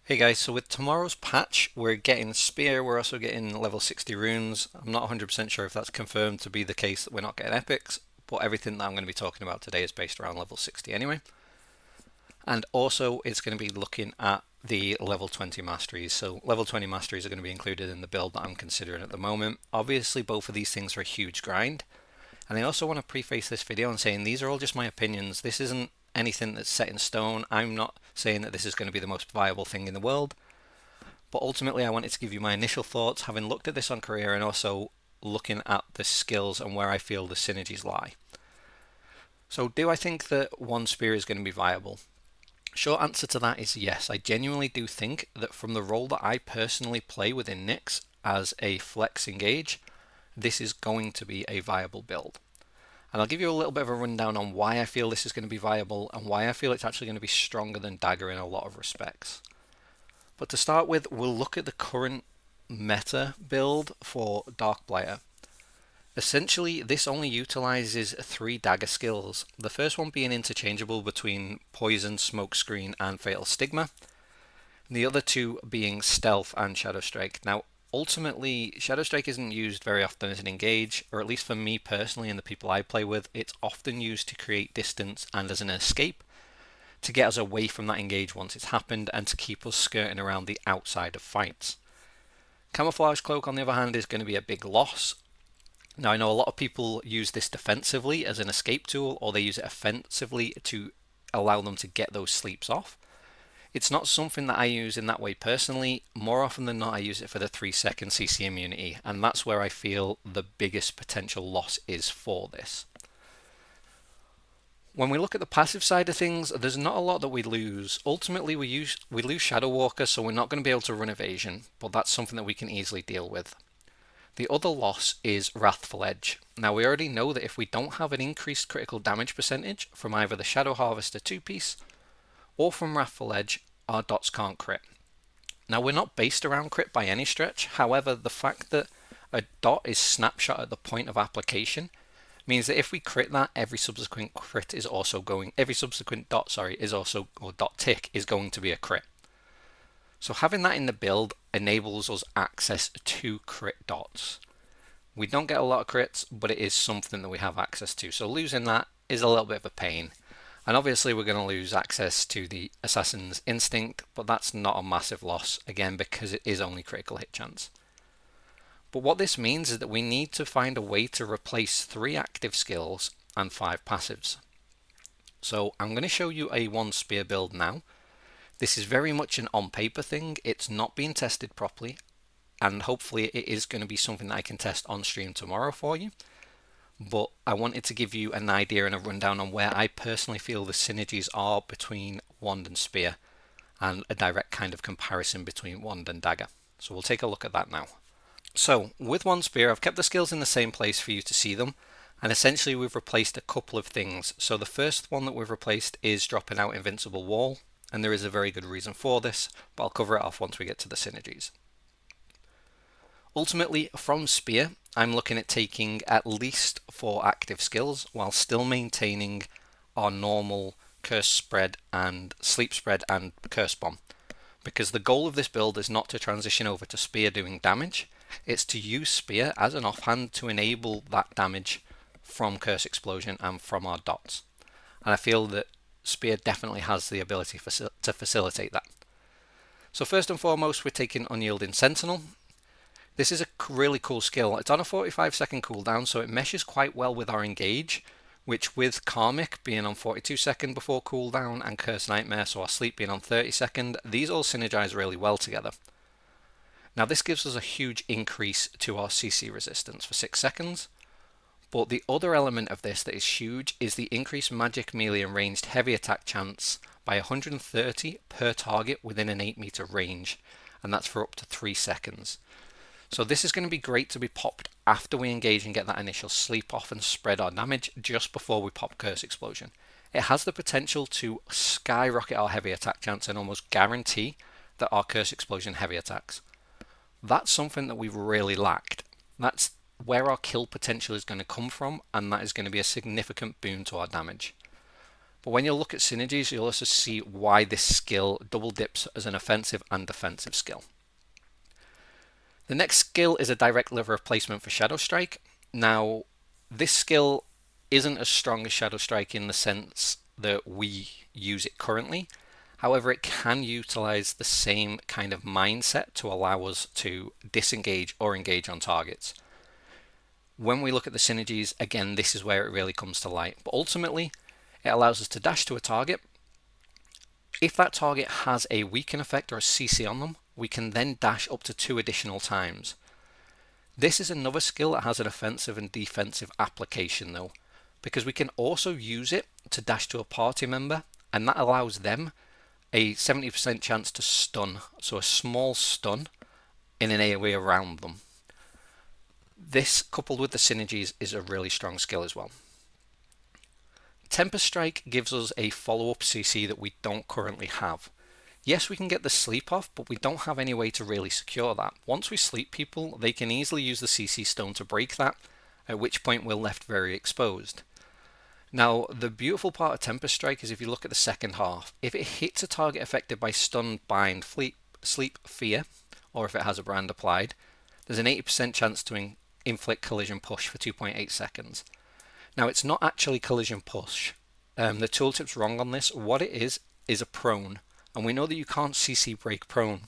Hey guys, so with tomorrow's patch, we're getting Spear, we're also getting level 60 runes. I'm not 100% sure if that's confirmed to be the case that we're not getting epics, but everything that I'm going to be talking about today is based around level 60 anyway. And also, it's going to be looking at the level 20 masteries. So, level 20 masteries are going to be included in the build that I'm considering at the moment. Obviously, both of these things are a huge grind. And I also want to preface this video on saying these are all just my opinions. This isn't anything that's set in stone. I'm not saying that this is going to be the most viable thing in the world. But ultimately, I wanted to give you my initial thoughts, having looked at this on career and also looking at the skills and where I feel the synergies lie. So, do I think that one spear is going to be viable? Short answer to that is yes. I genuinely do think that from the role that I personally play within Nyx as a flex engage, this is going to be a viable build. And I'll give you a little bit of a rundown on why I feel this is going to be viable and why I feel it's actually going to be stronger than Dagger in a lot of respects. But to start with, we'll look at the current meta build for Darkblighter. Essentially, this only utilizes three dagger skills, the first one being interchangeable between Poison, Smokescreen, and Fatal Stigma, and the other two being Stealth and Shadow Strike. Now, ultimately, Shadow Strike isn't used very often as an engage, or at least for me personally and the people I play with, it's often used to create distance and as an escape, to get us away from that engage once it's happened and to keep us skirting around the outside of fights. Camouflage Cloak, on the other hand, is going to be a big loss. Now, I know a lot of people use this defensively as an escape tool, or they use it offensively to allow them to get those sleeps off. It's not something that I use in that way personally. More often than not, I use it for the 3-second CC immunity, and that's where I feel the biggest potential loss is for this. When we look at the passive side of things, there's not a lot that we lose. Ultimately, we lose Shadow Walker, so we're not going to be able to run evasion, but that's something that we can easily deal with. The other loss is Wrathful Edge. Now, we already know that if we don't have an increased critical damage percentage from either the Shadow Harvester 2-piece or from Wrathful Edge, our dots can't crit. Now, we're not based around crit by any stretch. However, the fact that a dot is snapshot at the point of application means that if we crit that, every subsequent dot, is also, or dot tick, is going to be a crit. So having that in the build enables us access to crit dots. We don't get a lot of crits, but it is something that we have access to. So losing that is a little bit of a pain. And obviously we're going to lose access to the Assassin's Instinct, but that's not a massive loss, again, because it is only critical hit chance. But what this means is that we need to find a way to replace 3 active skills and 5 passives. So I'm going to show you a 1 spear build now. This is very much an on paper thing, it's not being tested properly, and hopefully it is going to be something that I can test on stream tomorrow for you. But I wanted to give you an idea and a rundown on where I personally feel the synergies are between Wand and Spear, and a direct kind of comparison between Wand and Dagger. So we'll take a look at that now. So with One Spear, I've kept the skills in the same place for you to see them, and essentially we've replaced a couple of things. So the first one that we've replaced is dropping out Invincible Wall, and there is a very good reason for this, but I'll cover it off once we get to the synergies. Ultimately, from Spear, I'm looking at taking at least 4 active skills while still maintaining our normal Curse Spread and Sleep Spread and Curse Bomb. Because the goal of this build is not to transition over to Spear doing damage, it's to use Spear as an offhand to enable that damage from Curse Explosion and from our dots. And I feel that Spear definitely has the ability to facilitate that. So first and foremost, we're taking Unyielding Sentinel. This is a really cool skill. It's on a 45-second cooldown, so it meshes quite well with our engage, which with Karmic being on 42-second before cooldown and Curse Nightmare, so our sleep being on 30-second, these all synergize really well together. Now this gives us a huge increase to our CC resistance for 6 seconds, but the other element of this that is huge is the increased magic melee and ranged heavy attack chance by 130 per target within an 8-meter range, and that's for up to 3 seconds. So this is going to be great to be popped after we engage and get that initial sleep off and spread our damage just before we pop Curse Explosion. It has the potential to skyrocket our heavy attack chance and almost guarantee that our Curse Explosion heavy attacks. That's something that we've really lacked. That's where our kill potential is going to come from, and that is going to be a significant boon to our damage. But when you look at Synergies, you'll also see why this skill double dips as an offensive and defensive skill. The next skill is a direct lever replacement for Shadow Strike. Now, this skill isn't as strong as Shadow Strike in the sense that we use it currently. However, it can utilize the same kind of mindset to allow us to disengage or engage on targets. When we look at the synergies, again, this is where it really comes to light. But ultimately, it allows us to dash to a target. If that target has a weaken effect or a CC on them, we can then dash up to 2 additional times. This is another skill that has an offensive and defensive application though, because we can also use it to dash to a party member, and that allows them a 70% chance to stun, so a small stun in an AoE around them. This, coupled with the synergies, is a really strong skill as well. Tempest Strike gives us a follow-up CC that we don't currently have. Yes, we can get the sleep off, but we don't have any way to really secure that. Once we sleep people, they can easily use the CC stone to break that, at which point we're left very exposed. Now, the beautiful part of Tempest Strike is if you look at the second half, if it hits a target affected by stun, bind, sleep, fear, or if it has a brand applied, there's an 80% chance to inflict collision push for 2.8 seconds. Now, it's not actually collision push. The tooltip's wrong on this. What it is a prone, and we know that you can't CC break prone.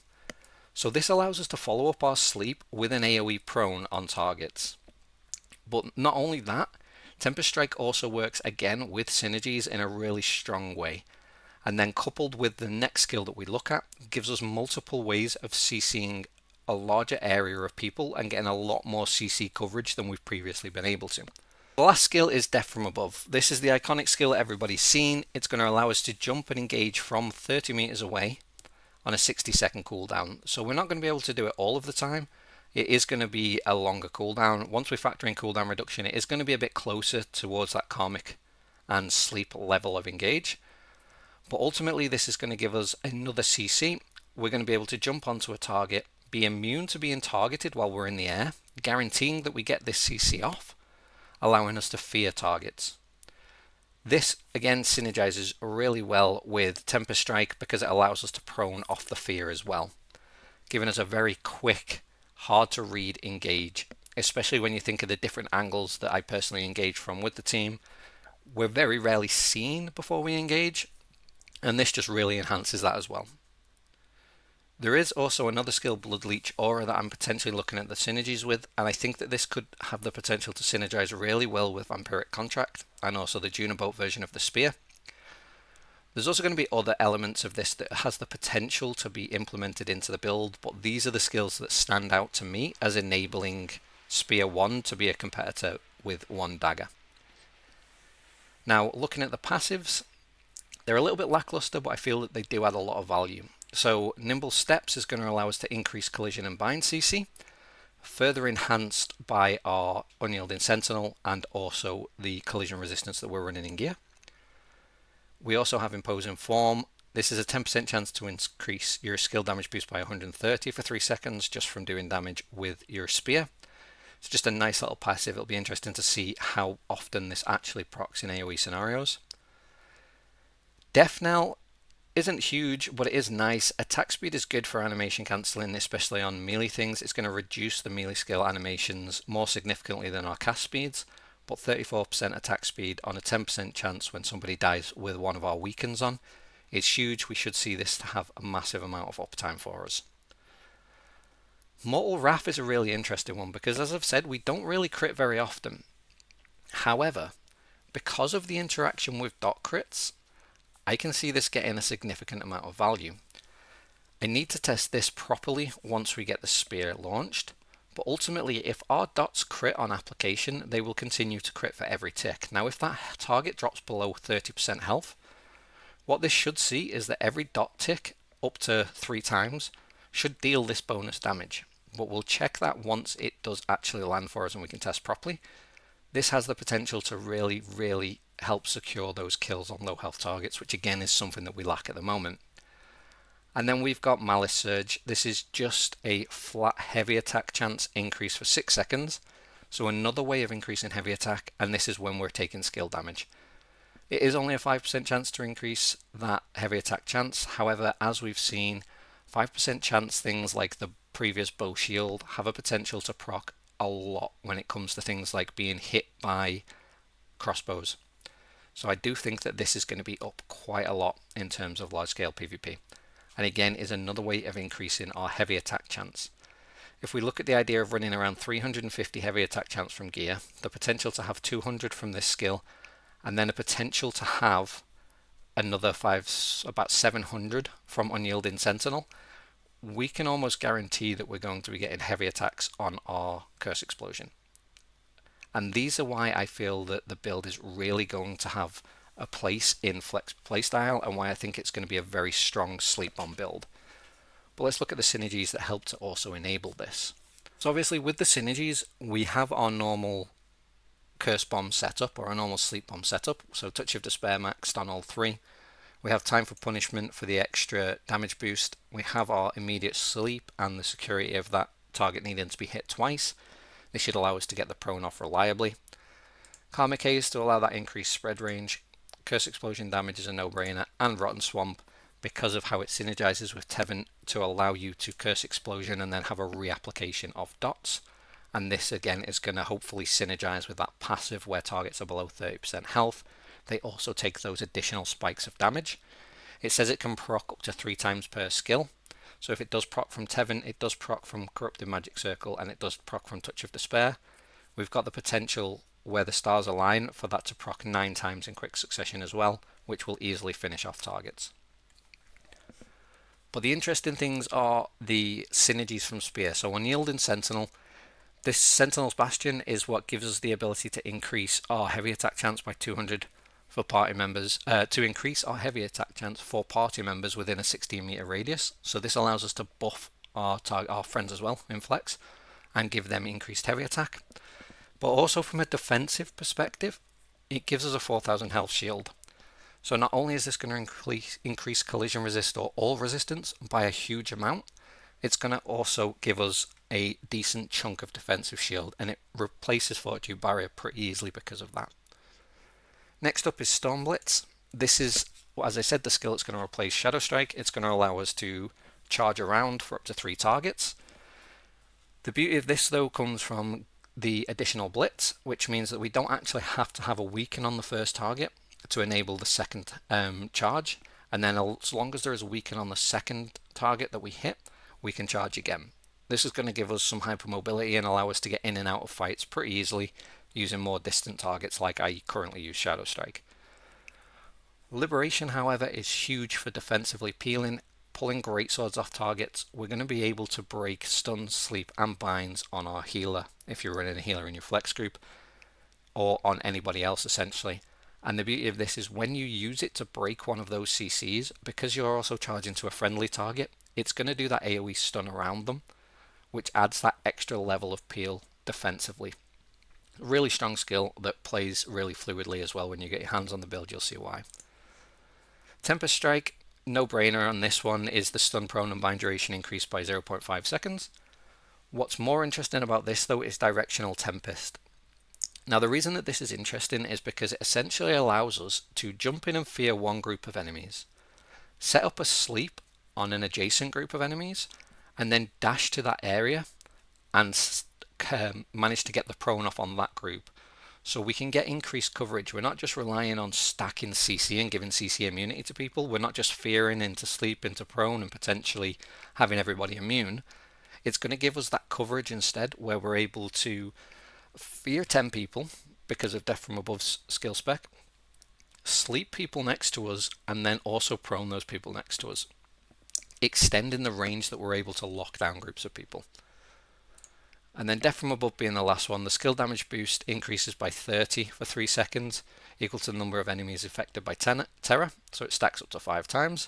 So this allows us to follow up our sleep with an AoE prone on targets. But not only that, Tempest Strike also works again with synergies in a really strong way. And then coupled with the next skill that we look at, gives us multiple ways of CCing a larger area of people and getting a lot more CC coverage than we've previously been able to. The last skill is Death from Above. This is the iconic skill that everybody's seen. It's going to allow us to jump and engage from 30 meters away on a 60-second cooldown. So we're not going to be able to do it all of the time. It is going to be a longer cooldown. Once we factor in cooldown reduction, it is going to be a bit closer towards that karmic and sleep level of engage. But ultimately, this is going to give us another CC. We're going to be able to jump onto a target, be immune to being targeted while we're in the air, guaranteeing that we get this CC off, allowing us to fear targets. This again synergizes really well with Tempest Strike because it allows us to prone off the fear as well, giving us a very quick, hard to read engage, especially when you think of the different angles that I personally engage from with the team. We're very rarely seen before we engage, and this just really enhances that as well. There is also another skill, Blood Leech Aura, that I'm potentially looking at the synergies with, and I think that this could have the potential to synergize really well with Vampiric Contract and also the Junoboat version of the Spear. There's also going to be other elements of this that has the potential to be implemented into the build, but these are the skills that stand out to me as enabling Spear 1 to be a competitor with one dagger. Now, looking at the passives, they're a little bit lackluster, but I feel that they do add a lot of value. So Nimble Steps is going to allow us to increase collision and bind CC, further enhanced by our Unyielding Sentinel and also the collision resistance that we're running in gear. We also have Imposing Form. This is a 10% chance to increase your skill damage boost by 130 for 3 seconds just from doing damage with your spear. It's just a nice little passive. It'll be interesting to see how often this actually procs in AoE scenarios. Death Knell isn't huge, but it is nice. Attack speed is good for animation cancelling, especially on melee things. It's going to reduce the melee skill animations more significantly than our cast speeds, but 34% attack speed on a 10% chance when somebody dies with one of our weakens on. It's huge. We should see this to have a massive amount of uptime for us. Mortal Wrath is a really interesting one because, as I've said, we don't really crit very often. However, because of the interaction with dot crits, I can see this getting a significant amount of value. I need to test this properly once we get the spear launched, but ultimately if our dots crit on application, they will continue to crit for every tick. Now if that target drops below 30% health, what this should see is that every dot tick up to 3 times should deal this bonus damage, but we'll check that once it does actually land for us and we can test properly. This has the potential to really help secure those kills on low health targets, which again is something that we lack at the moment. And then we've got Malice Surge. This is just a flat heavy attack chance increase for 6 seconds. So another way of increasing heavy attack, and this is when we're taking skill damage. It is only a 5% chance to increase that heavy attack chance. However, as we've seen, 5% chance things like the previous bow shield have a potential to proc a lot when it comes to things like being hit by crossbows. So I do think that this is going to be up quite a lot in terms of large scale PvP. And again, is another way of increasing our heavy attack chance. If we look at the idea of running around 350 heavy attack chance from gear, the potential to have 200 from this skill, and then a potential to have another about 700 from Unyielding Sentinel, we can almost guarantee that we're going to be getting heavy attacks on our Curse Explosion. And these are why I feel that the build is really going to have a place in Flex playstyle, and why I think it's going to be a very strong sleep bomb build. But let's look at the synergies that help to also enable this. So obviously with the synergies, we have our normal Curse Bomb setup, or a normal Sleep Bomb setup. So Touch of Despair maxed on all three. We have Time for Punishment for the extra damage boost. We have our immediate sleep and the security of that target needing to be hit twice. This should allow us to get the prone off reliably. Karmic Haze to allow that increased spread range. Curse Explosion damage is a no-brainer, and Rotten Swamp because of how it synergizes with Tevin to allow you to Curse Explosion and then have a reapplication of dots. And this again is going to hopefully synergize with that passive where targets are below 30% health. They also take those additional spikes of damage. It says it can proc up to 3 times per skill. So if it does proc from Tevin, it does proc from Corrupted Magic Circle, and it does proc from Touch of Despair. We've got the potential where the stars align for that to proc 9 times in quick succession as well, which will easily finish off targets. But the interesting things are the synergies from Spear. So Unyielding Sentinel, this Sentinel's Bastion is what gives us the ability to increase our heavy attack chance by 200 for party members, to increase our heavy attack chance for party members within a 16-meter radius. So this allows us to buff our friends as well in flex and give them increased heavy attack. But also from a defensive perspective, it gives us a 4,000 health shield. So not only is this going to increase collision resist or all resistance by a huge amount, it's going to also give us a decent chunk of defensive shield, and it replaces Fortitude Barrier pretty easily because of that. Next up is Storm Blitz. This is, as I said, the skill that's going to replace Shadow Strike. It's going to allow us to charge around for up to 3 targets. The beauty of this though comes from the additional Blitz, which means that we don't actually have to have a weaken on the first target to enable the second charge, and then as long as there is a weaken on the second target that we hit, we can charge again. This is going to give us some hypermobility and allow us to get in and out of fights pretty easily using more distant targets like I currently use Shadow Strike. Liberation, however, is huge for defensively peeling, pulling greatswords off targets. We're going to be able to break stuns, sleep and binds on our healer if you're running a healer in your flex group, or on anybody else essentially. And the beauty of this is when you use it to break one of those CCs, because you're also charging to a friendly target, it's going to do that AoE stun around them, which adds that extra level of peel defensively. Really strong skill that plays really fluidly as well. When you get your hands on the build, you'll see why. Tempest Strike, no brainer on this one, is the stun prone and bind duration increased by 0.5 seconds. What's more interesting about this though is Directional Tempest. Now the reason that this is interesting is because it essentially allows us to jump in and fear one group of enemies, set up a sleep on an adjacent group of enemies, and then dash to that area and manage to get the prone off on that group. So we can get increased coverage. We're not just relying on stacking CC and giving CC immunity to people. We're not just fearing into sleep, into prone, and potentially having everybody immune. It's going to give us that coverage instead, where we're able to fear 10 people because of Death from Above's skill spec, sleep people next to us, and then also prone those people next to us, extending the range that we're able to lock down groups of people. And then Death from Above being the last one, the skill damage boost increases by 30 for 3 seconds, equal to the number of enemies affected by terror, so it stacks up to 5 times.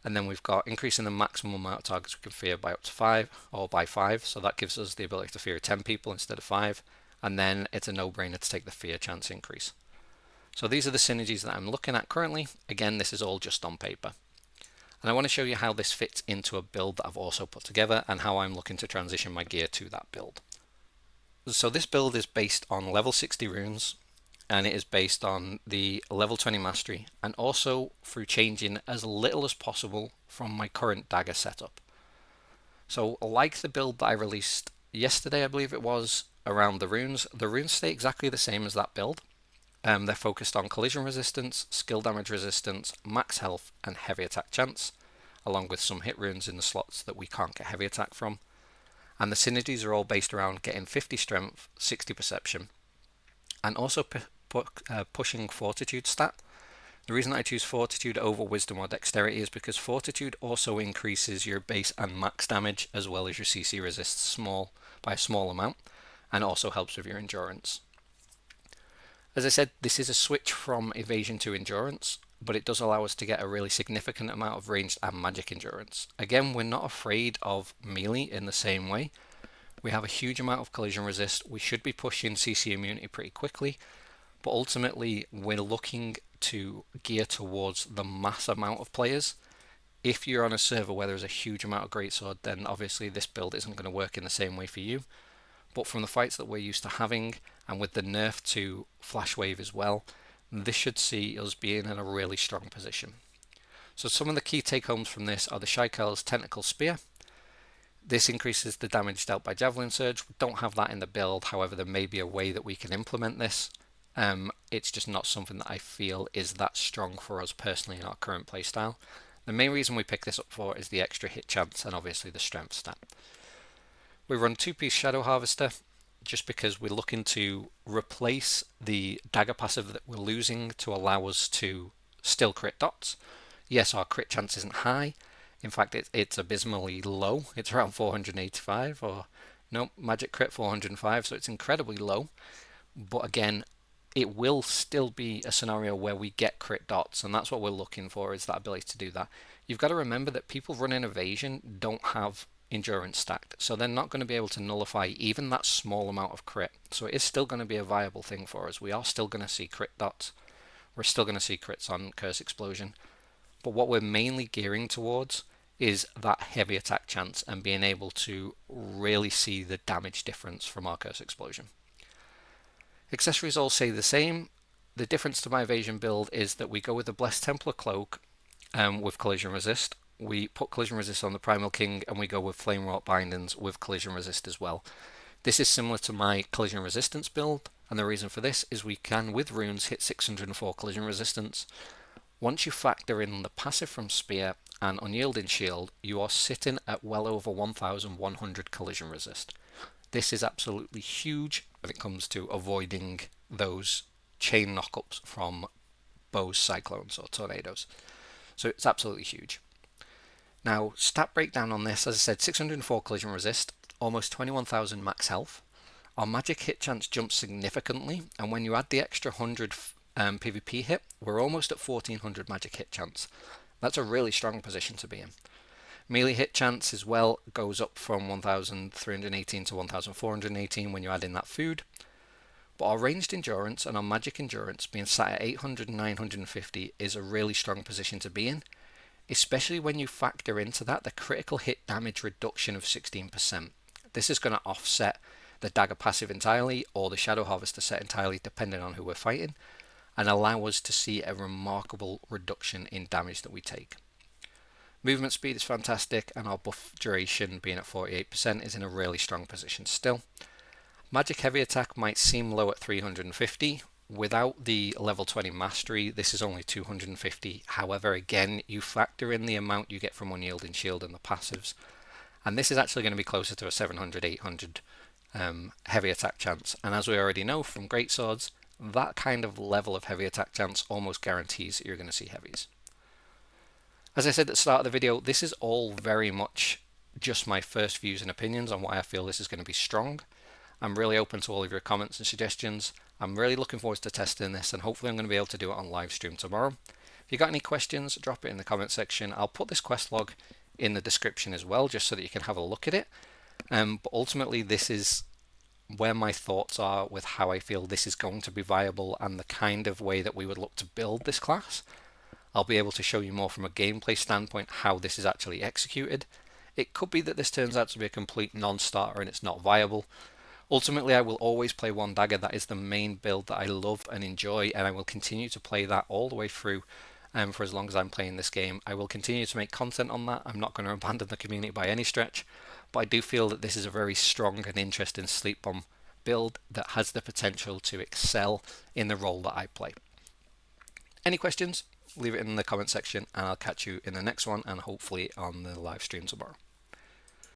And then we've got increasing the maximum amount of targets we can fear by up to 5, or by 5, so that gives us the ability to fear 10 people instead of 5, and then it's a no-brainer to take the fear chance increase. So these are the synergies that I'm looking at currently. Again, this is all just on paper. And I want to show you how this fits into a build that I've also put together and how I'm looking to transition my gear to that build. So this build is based on level 60 runes, and it is based on the level 20 mastery and also through changing as little as possible from my current dagger setup. So like the build that I released yesterday, I believe it was, around the runes stay exactly the same as that build. They're focused on collision resistance, skill damage resistance, max health, and heavy attack chance, along with some hit runes in the slots that we can't get heavy attack from. And the synergies are all based around getting 50 strength, 60 perception, and also pushing fortitude stat. The reason I choose fortitude over wisdom or dexterity is because fortitude also increases your base and max damage as well as your CC resists by a small amount, and also helps with your endurance. As I said, this is a switch from evasion to endurance, but it does allow us to get a really significant amount of ranged and magic endurance. Again, we're not afraid of melee in the same way. We have a huge amount of collision resist. We should be pushing CC immunity pretty quickly, but ultimately we're looking to gear towards the mass amount of players. If you're on a server where there's a huge amount of greatsword, then obviously this build isn't going to work in the same way for you. But from the fights that we're used to having, and with the nerf to Flash Wave as well, this should see us being in a really strong position. So some of the key take-homes from this are the Shaikel's Tentacle Spear. This increases the damage dealt by Javelin Surge. We don't have that in the build, however there may be a way that we can implement this. It's just not something that I feel is that strong for us personally in our current playstyle. The main reason we pick this up for is the extra hit chance and obviously the strength stat. We run 2-piece Shadow Harvester just because we're looking to replace the dagger passive that we're losing to allow us to still crit dots. Yes, our crit chance isn't high. In fact, it's abysmally low. It's around 485, or no, magic crit 405, so it's incredibly low. But again, it will still be a scenario where we get crit dots, and that's what we're looking for, is that ability to do that. You've got to remember that people running evasion don't have endurance stacked, so they're not going to be able to nullify even that small amount of crit. So it is still going to be a viable thing for us. We are still going to see crit dots. We're still going to see crits on Curse Explosion. But what we're mainly gearing towards is that heavy attack chance and being able to really see the damage difference from our Curse Explosion. Accessories all say the same. The difference to my evasion build is that we go with the Blessed Templar Cloak with collision resist. We put collision resist on the Primal King, and we go with Flame Wrought Bindings with collision resist as well. This is similar to my collision resistance build, and the reason for this is we can, with runes, hit 604 collision resistance. Once you factor in the passive from Spear and Unyielding Shield, you are sitting at well over 1100 collision resist. This is absolutely huge when it comes to avoiding those chain knockups from bows, cyclones, or tornadoes. So it's absolutely huge. Now, stat breakdown on this, as I said, 604 collision resist, almost 21,000 max health. Our magic hit chance jumps significantly, and when you add the extra 100 PvP hit, we're almost at 1400 magic hit chance. That's a really strong position to be in. Melee hit chance as well goes up from 1318 to 1418 when you add in that food. But our ranged endurance and our magic endurance being sat at 800 and 950 is a really strong position to be in, especially when you factor into that the critical hit damage reduction of 16%. This is going to offset the dagger passive entirely or the Shadow Harvester set entirely, depending on who we're fighting, and allow us to see a remarkable reduction in damage that we take. Movement speed is fantastic, and our buff duration being at 48% is in a really strong position still. Magic heavy attack might seem low at 350. Without the level 20 mastery, this is only 250. However, again, you factor in the amount you get from Unyielding Shield and the passives, and this is actually going to be closer to a 700, 800 heavy attack chance. And as we already know from greatswords, that kind of level of heavy attack chance almost guarantees that you're going to see heavies. As I said at the start of the video, this is all very much just my first views and opinions on why I feel this is going to be strong. I'm really open to all of your comments and suggestions. I'm really looking forward to testing this, and hopefully I'm going to be able to do it on live stream tomorrow. If you got any questions, drop it in the comment section. I'll put this quest log in the description as well, just so that you can have a look at it. But ultimately, this is where my thoughts are with how I feel this is going to be viable and the kind of way that we would look to build this class. I'll be able to show you more from a gameplay standpoint how this is actually executed. It could be that this turns out to be a complete non-starter and it's not viable. Ultimately, I will always play one dagger. That is the main build that I love and enjoy, and I will continue to play that all the way through for as long as I'm playing this game. I will continue to make content on that. I'm not going to abandon the community by any stretch, but I do feel that this is a very strong and interesting sleep bomb build that has the potential to excel in the role that I play. Any questions? Leave it in the comment section, and I'll catch you in the next one and hopefully on the live stream tomorrow.